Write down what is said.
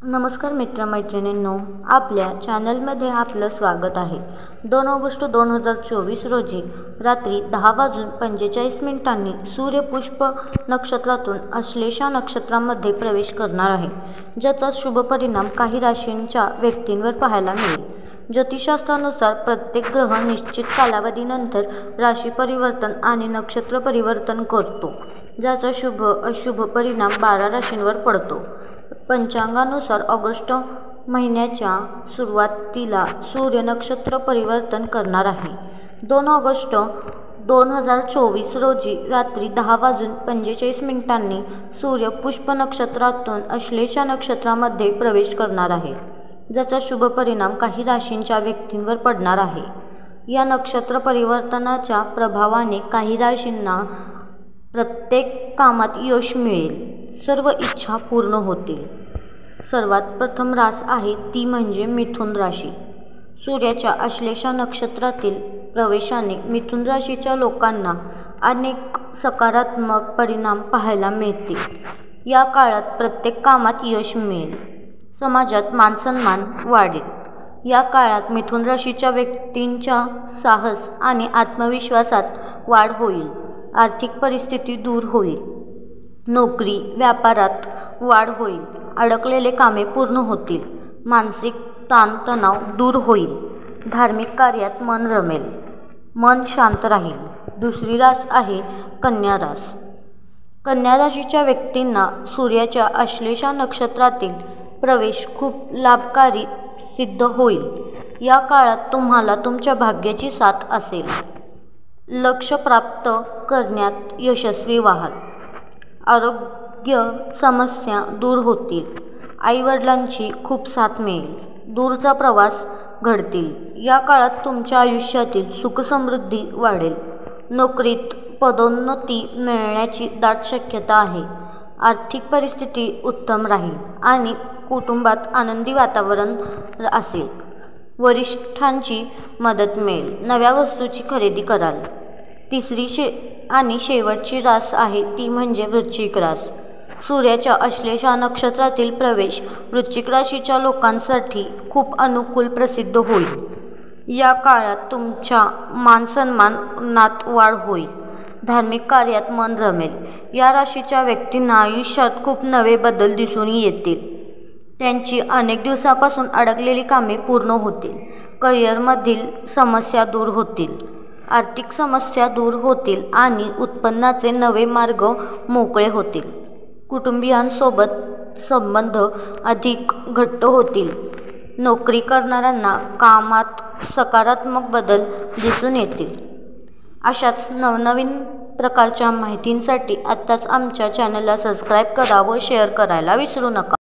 नमस्कार मित्रमैत्रिणींनो, आपल्या चॅनलमध्ये आपलं स्वागत आहे। 2 ऑगस्ट 2024 रोजी रात्री 10:45 सूर्य पुष्प नक्षत्रातून आश्लेषा नक्षत्रामध्ये प्रवेश करणार आहे, ज्याचा शुभ परिणाम काही राशींच्या व्यक्तींवर पाहायला मिळेल। ज्योतिषशास्त्रानुसार प्रत्येक ग्रह निश्चित कालावधीनंतर राशी परिवर्तन आणि नक्षत्र परिवर्तन करतो, ज्याचा शुभ अशुभ परिणाम 12 राशींवर पडतो। पंचांगानुसार ऑगस्ट महिन्याच्या सुरुवातीला सूर्य नक्षत्र परिवर्तन करणार आहे। 2 ऑगस्ट 2024 रोजी रात्री 10:45 सूर्य पुष्प नक्षत्रातून आश्लेषा नक्षत्रामध्ये प्रवेश करणार आहे, ज्याचा शुभ परिणाम काही राशींच्या व्यक्तींवर पडणार आहे। या नक्षत्र परिवर्तनाच्या प्रभावाने काही राशींना प्रत्येक कामात यश मिळेल, सर्व इच्छा पूर्ण होतील। सर्वात प्रथम रास आहे ती म्हणजे मिथुन राशी। सूर्याच्या आश्लेषा नक्षत्रातील प्रवेशाने मिथुन राशीच्या लोकांना अनेक सकारात्मक परिणाम पाहायला मिळतील। या काळात प्रत्येक कामात यश मिळेल, समाजात मानसन्मान वाढेल। या काळात मिथुन राशीच्या व्यक्तींच्या साहस आणि आत्मविश्वासात वाढ होईल, आर्थिक परिस्थिती दूर होईल, नोकरी व्यापारात वाढ होईल, अडकलेले कामे पूर्ण होतील, मानसिक ताणतणाव दूर होईल, धार्मिक कार्यात मन रमेल, मन शांत राहील। दुसरी रास आहे कन्या रास। कन्या राशीच्या व्यक्तींना सूर्याच्या आश्लेषा नक्षत्रातील प्रवेश खूप लाभकारी सिद्ध होईल। या काळात तुम्हाला तुमच्या भाग्याची साथ असेल, लक्ष्य प्राप्त करण्यात यशस्वी व्हाल, आरोग्य समस्या दूर होतील, आईवडिलांची खूप साथ मिळेल, दूरचा प्रवास घडतील। या काळात तुमच्या आयुष्यातील सुखसमृद्धी वाढेल, नोकरीत पदोन्नती मिळण्याची दाट शक्यता आहे, आर्थिक परिस्थिती उत्तम राहील आणि कुटुंबात आनंदी वातावरण असेल, वरिष्ठांची मदत मिळेल, नव्या वस्तूची खरेदी कराल। तिसरी आणि शेवटची रास आहे ती म्हणजे वृश्चिक रास। सूर्याच्या आश्लेषा नक्षत्रातील प्रवेश वृश्चिक राशीच्या लोकांसाठी खूप अनुकूल प्रसिद्ध होईल। या काळात तुमच्या मानसन्मानात वाढ होईल, धार्मिक कार्यात मन रमेल। या राशीच्या व्यक्तींना आयुष्यात खूप नवे बदल दिसून येतील, त्यांची अनेक दिवसांपासून अडकलेली कामे पूर्ण होतील, करिअरमधील समस्या दूर होतील, आर्थिक समस्या दूर होतील आणि उत्पन्नाचे नवे मार्ग मोकळे होतील। कुटुंबियांसोबत संबंध अधिक घट्ट होतील, नोकरी करणाऱ्यांना कामात सकारात्मक बदल दिसून येतील। अशाच नवनवीन प्रकारच्या माहितींसाठी आत्ताच आमच्या चॅनलला सबस्क्राईब करा व शेअर करायला विसरू नका।